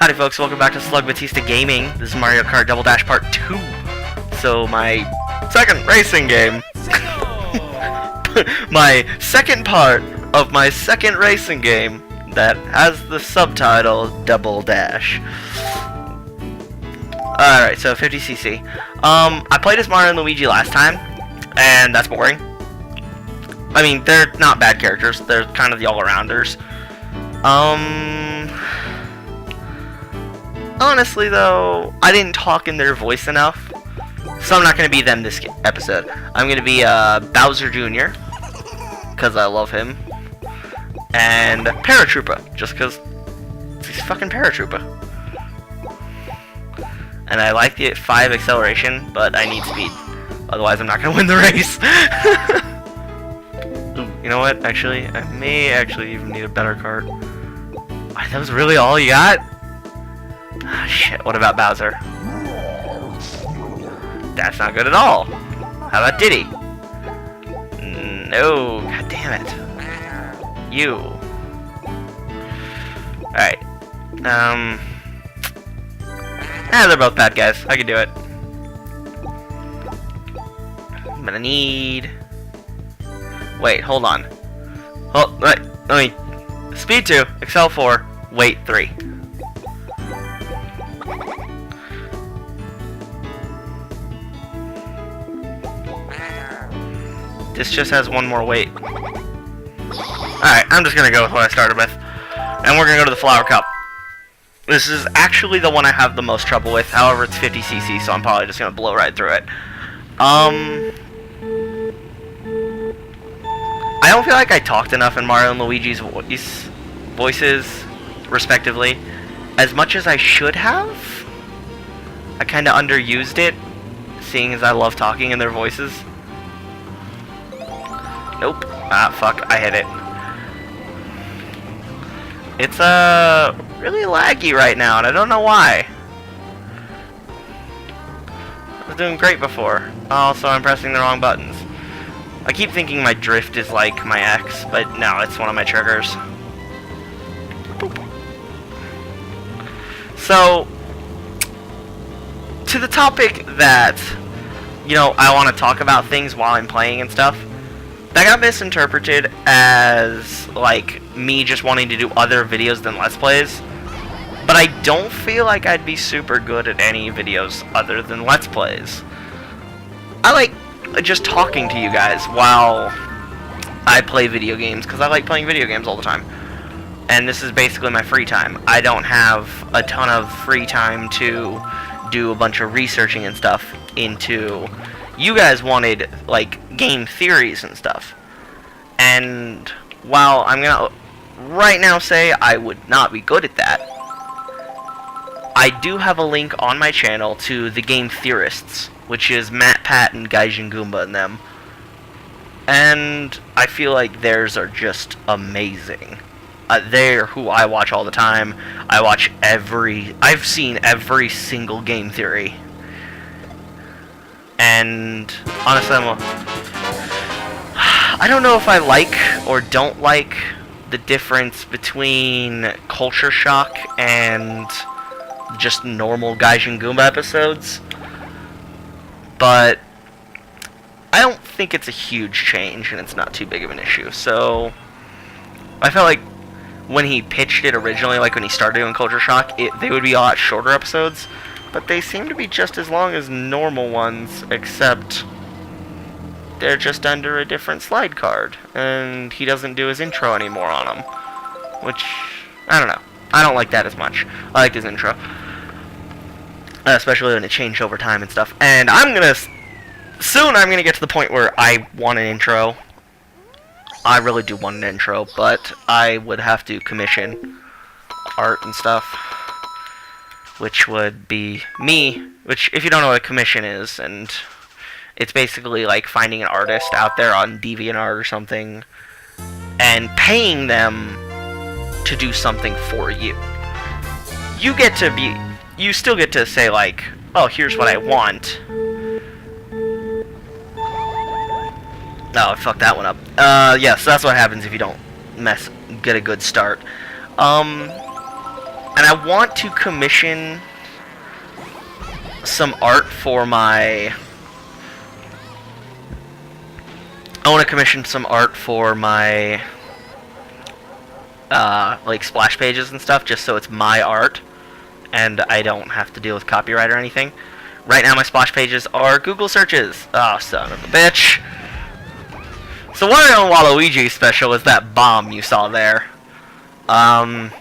Howdy folks, welcome back to SLUG Batista Gaming. This is Mario Kart Double Dash Part 2. So my second racing game. My second part of my second racing game that has the subtitle Double Dash. Alright, so 50cc. I played as Mario and Luigi last time, and that's boring. I mean, they're not bad characters, they're kind of the all-arounders. Honestly though, I didn't talk in their voice enough, so I'm not going to be them this episode. I'm going to be Bowser Jr., because I love him, and Paratrooper, just because he's fucking Paratrooper. And I like the 5 acceleration, but I need speed, otherwise I'm not going to win the race. Ooh, you know what, actually, I may actually even need a better cart. That was really all you got? Ah, shit, what about Bowser? That's not good at all. How about Diddy? No, god damn it. You. Alright. They're both bad guys. I can do it. I'm gonna need... Wait, hold on. Oh, wait, let me... Speed 2, Excel 4, weight 3. This just has one more weight. Alright, I'm just gonna go with what I started with. And we're gonna go to the Flower Cup. This is actually the one I have the most trouble with. However, it's 50cc, so I'm probably just gonna blow right through it. I don't feel like I talked enough in Mario and Luigi's voices, respectively. As much as I should have. I kinda underused it, seeing as I love talking in their voices. Nope. Ah, fuck. I hit it. It's, really laggy right now, and I don't know why. I was doing great before. Also, I'm pressing the wrong buttons. I keep thinking my drift is like my X, but no, it's one of my triggers. Boop. So, to the topic that, you know, I want to talk about things while I'm playing and stuff. That got misinterpreted as, like, me just wanting to do other videos than Let's Plays. But I don't feel like I'd be super good at any videos other than Let's Plays. I like just talking to you guys while I play video games, because I like playing video games all the time. And this is basically my free time. I don't have a ton of free time to do a bunch of researching and stuff into... You guys wanted, like, game theories and stuff. And while I'm gonna right now say I would not be good at that, I do have a link on my channel to the Game Theorists, which is Matt, Pat, and Gaijin Goomba and them. And I feel like theirs are just amazing. They're who I watch all the time. I've seen every single game theory. And honestly, I don't know if I like or don't like the difference between Culture Shock and just normal Gaijin Goomba episodes. But I don't think it's a huge change, and it's not too big of an issue. So I felt like when he pitched it originally, like when he started doing Culture Shock, they would be a lot shorter episodes. But they seem to be just as long as normal ones, except they're just under a different slide card. And he doesn't do his intro anymore on them. Which, I don't know. I don't like that as much. I liked his intro. Especially when it changed over time and stuff. And soon I'm gonna get to the point where I want an intro. I really do want an intro, but I would have to commission art and stuff. Which would be me, which, if you don't know what a commission is, and it's basically like finding an artist out there on DeviantArt or something, and paying them to do something for you. You still get to say, like, oh, here's what I want. Oh, I fucked that one up. Yeah, so that's what happens if you don't get a good start. And I want to commission some art for my... like, splash pages and stuff, just so it's my art, and I don't have to deal with copyright or anything. Right now, my splash pages are Google searches. Oh, son of a bitch. So Wario and Waluigi special is that bomb you saw there. I'm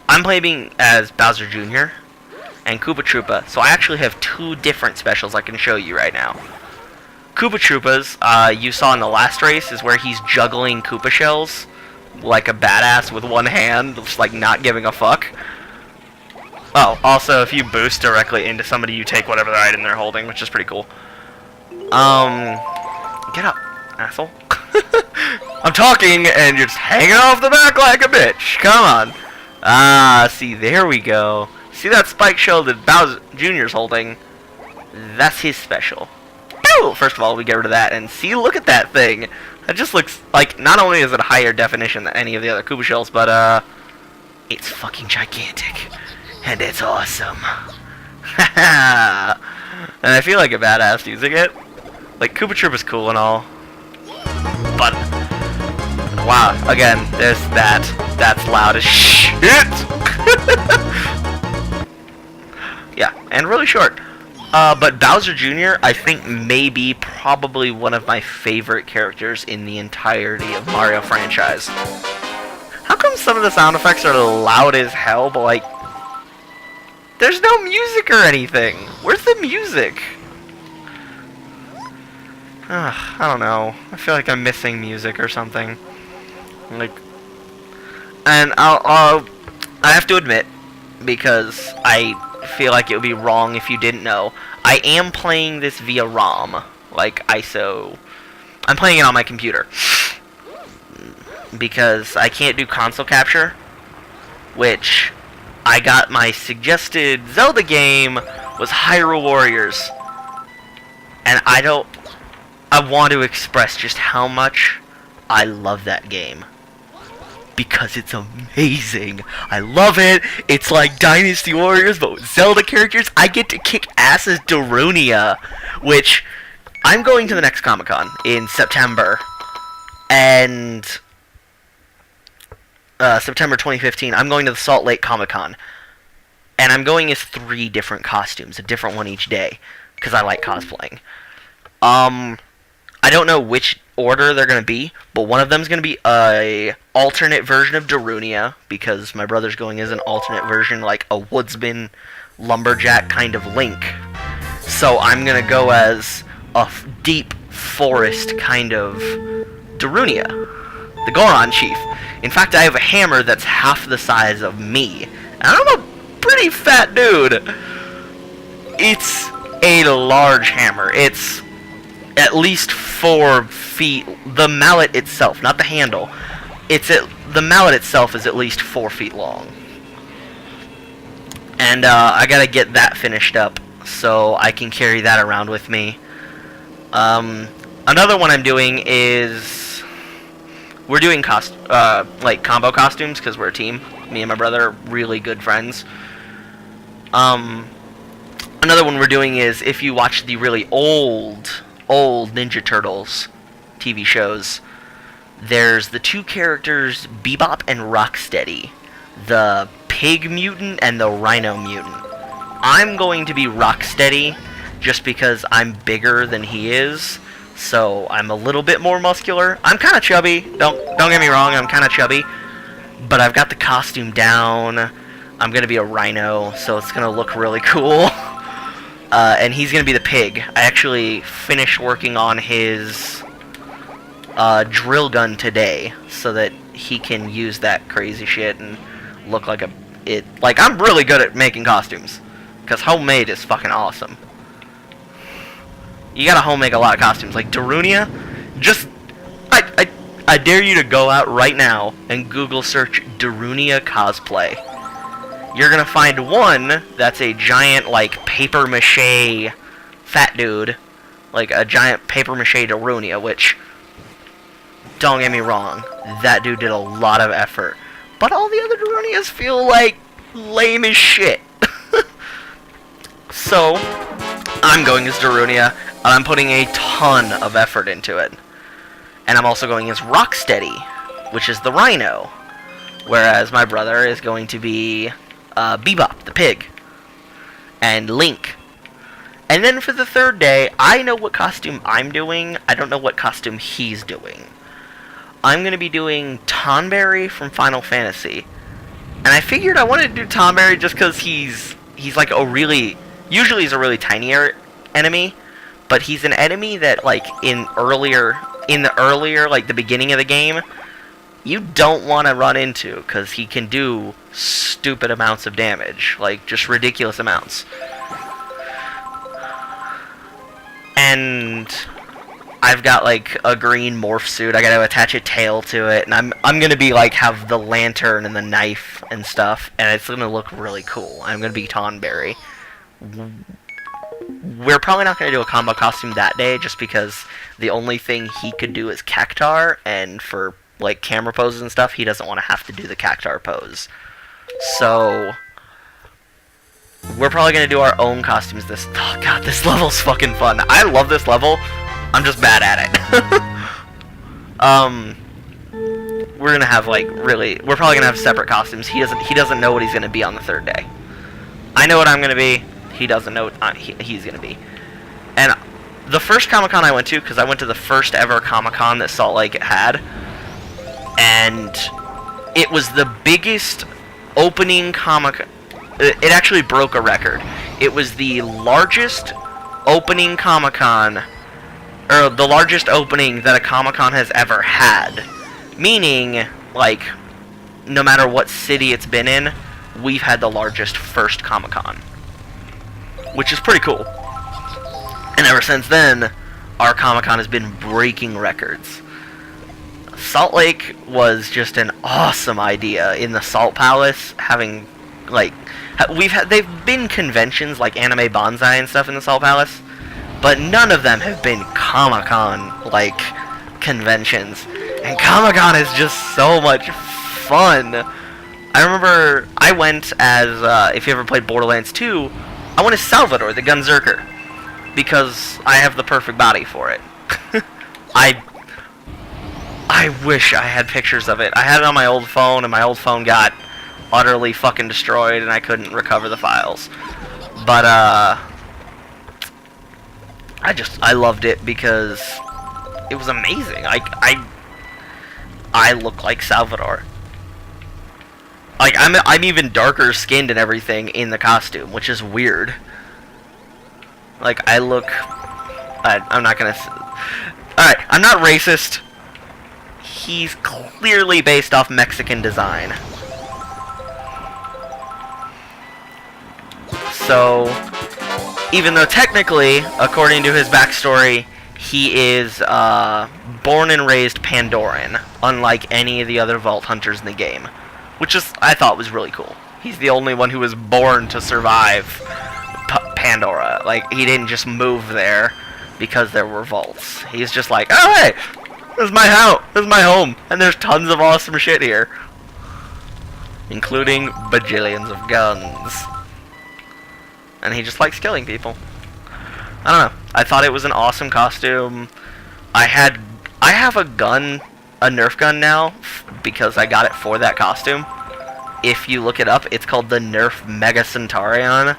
playing as Bowser Jr. and Koopa Troopa, so I actually have 2 different specials I can show you right now. Koopa Troopas, you saw in the last race, is where he's juggling Koopa shells like a badass with one hand, just like not giving a fuck. Oh, also, if you boost directly into somebody, you take whatever item they're holding, which is pretty cool. Get up, asshole. I'm talking, and you're just hanging off the back like a bitch. Come on. Ah, see, there we go. See that spike shell that Bowser Jr.'s holding? That's his special. Ooh, first of all, we get rid of that, and see, look at that thing. It just looks like, not only is it a higher definition than any of the other Koopa shells, but, it's fucking gigantic. And it's awesome. And I feel like a badass using it. Like, Koopa Troopa's cool and all. But, wow, again, there's that. That's loud as shit! Yeah, and really short. But Bowser Jr., I think, may be probably one of my favorite characters in the entirety of Mario franchise. How come some of the sound effects are loud as hell, but, like, there's no music or anything? Where's the music? I don't know. I feel like I'm missing music or something. Like, and I have to admit, because I feel like it would be wrong if you didn't know, I am playing this via ROM, like ISO. I'm playing it on my computer because I can't do console capture, which I got my suggested Zelda game was Hyrule Warriors, and I want to express just how much I love that game. Because it's amazing. I love it. It's like Dynasty Warriors, but with Zelda characters. I get to kick ass as Darunia, which I'm going to the next Comic-Con in September. And September 2015, I'm going to the Salt Lake Comic-Con. And I'm going as 3 different costumes, a different one each day, because I like cosplaying. I don't know which order they're going to be, but one of them is going to be a alternate version of Darunia, because my brother's going as an alternate version, like a woodsman, lumberjack kind of Link. So I'm going to go as a deep forest kind of Darunia, the Goron chief. In fact, I have a hammer that's half the size of me, and I'm a pretty fat dude. It's a large hammer. It's at least 4 feet. The mallet itself, not the handle. The mallet itself is at least 4 feet long. And I gotta get that finished up so I can carry that around with me. Another one I'm doing is we're doing like combo costumes because we're a team. Me and my brother are really good friends. Another one we're doing is, if you watch the really old Ninja Turtles TV shows, there's the 2 characters Bebop and Rocksteady, the pig mutant and the rhino mutant. I'm going to be Rocksteady just because I'm bigger than he is, so I'm a little bit more muscular. I'm kind of chubby, don't get me wrong, I'm kind of chubby, but I've got the costume down. I'm going to be a rhino, so it's going to look really cool. And he's going to be the pig. I actually finished working on his drill gun today so that he can use that crazy shit and look like like, I'm really good at making costumes, because homemade is fucking awesome. You gotta homemade a lot of costumes. Like Darunia, I dare you to go out right now and Google search Darunia cosplay. You're gonna find one that's a giant, like, paper mache fat dude, like a giant paper mache Darunia, which, don't get me wrong, that dude did a lot of effort. But all the other Darunias feel like lame as shit. So, I'm going as Darunia, and I'm putting a ton of effort into it. And I'm also going as Rocksteady, which is the Rhino. Whereas my brother is going to be Bebop, the pig. And Link. And then for the third day, I know what costume I'm doing. I don't know what costume he's doing. I'm going to be doing Tonberry from Final Fantasy. And I figured I wanted to do Tonberry just because he's like a really... Usually he's a really tinier enemy. But he's an enemy that, like, in the earlier, like, the beginning of the game, you don't want to run into, because he can do stupid amounts of damage. Like, just ridiculous amounts. And I've got, like, a green morph suit. I gotta attach a tail to it, and I'm gonna be, like, have the lantern and the knife and stuff, and it's gonna look really cool. I'm gonna be Tonberry. We're probably not going to do a combo costume that day, just because the only thing he could do is Cactar, and for, like, camera poses and stuff, he doesn't want to have to do the Cactar pose. So, we're probably going to do our own costumes this... Oh, God, this level's fucking fun. I love this level. I'm just bad at it. We're going to have, like, really... We're probably going to have separate costumes. He doesn't know what he's going to be on the third day. I know what I'm going to be. He doesn't know what he's going to be. And the first Comic-Con I went to, because I went to the first ever Comic-Con that Salt Lake had, and it was the biggest opening Comic... It actually broke a record. It was the largest opening Comic-Con, or the largest opening that a Comic-Con has ever had. Meaning, like, no matter what city it's been in, we've had the largest first Comic-Con. Which is pretty cool. And ever since then, our Comic-Con has been breaking records. Salt Lake was just an awesome idea in the Salt Palace, having, like, they've been conventions like Anime Bonsai and stuff in the Salt Palace, but none of them have been Comic-Con, like, conventions. And Comic-Con is just so much fun. I remember I went as, if you ever played Borderlands 2, I went as Salvador, the Gunzerker, because I have the perfect body for it. I wish I had pictures of it. I had it on my old phone, and my old phone got utterly fucking destroyed, and I couldn't recover the files. But, I loved it because it was amazing. I look like Salvador. Like, I'm even darker skinned and everything in the costume, which is weird. Like, I look... I'm not gonna... Alright, I'm not racist. He's clearly based off Mexican design. So, even though technically, according to his backstory, he is born and raised Pandoran, unlike any of the other Vault Hunters in the game. Which is, I thought was really cool. He's the only one who was born to survive Pandora. Like, he didn't just move there because there were vaults. He's just like, oh hey, this is my house, this is my home, and there's tons of awesome shit here. Including bajillions of guns. And he just likes killing people. I don't know. I thought it was an awesome costume. I have a gun, a Nerf gun now, because I got it for that costume. If you look it up, it's called the Nerf Mega Centaurion.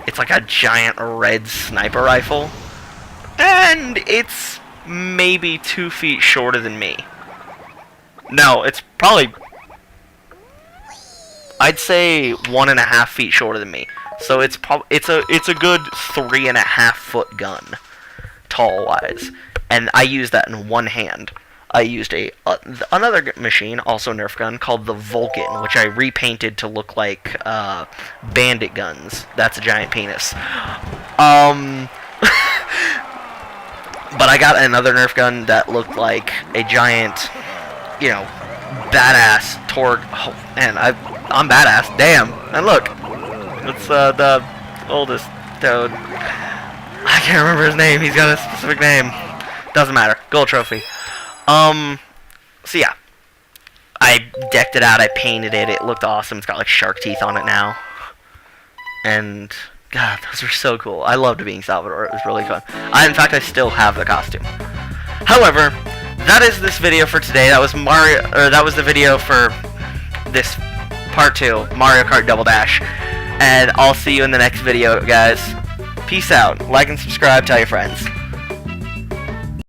It's like a giant red sniper rifle. And it's maybe 2 feet shorter than me. No, it's probably... I'd say 1.5 feet shorter than me. So it's a good 3.5 foot gun, tall wise. And I use that in one hand. I used another machine, also Nerf gun, called the Vulcan, which I repainted to look like bandit guns. That's a giant penis. But I got another Nerf gun that looked like a giant, you know, badass torque. Oh, man, I'm badass. Damn. And look, it's the oldest toad. I can't remember his name. He's got a specific name. Doesn't matter. Gold trophy. So yeah. I decked it out, I painted it, it looked awesome. It's got like shark teeth on it now. And God, those were so cool. I loved being Salvador. It was really fun. In fact, I still have the costume. However, that is this video for today. That was that was the video for this part 2, Mario Kart Double Dash. And I'll see you in the next video, guys. Peace out. Like and subscribe. Tell your friends.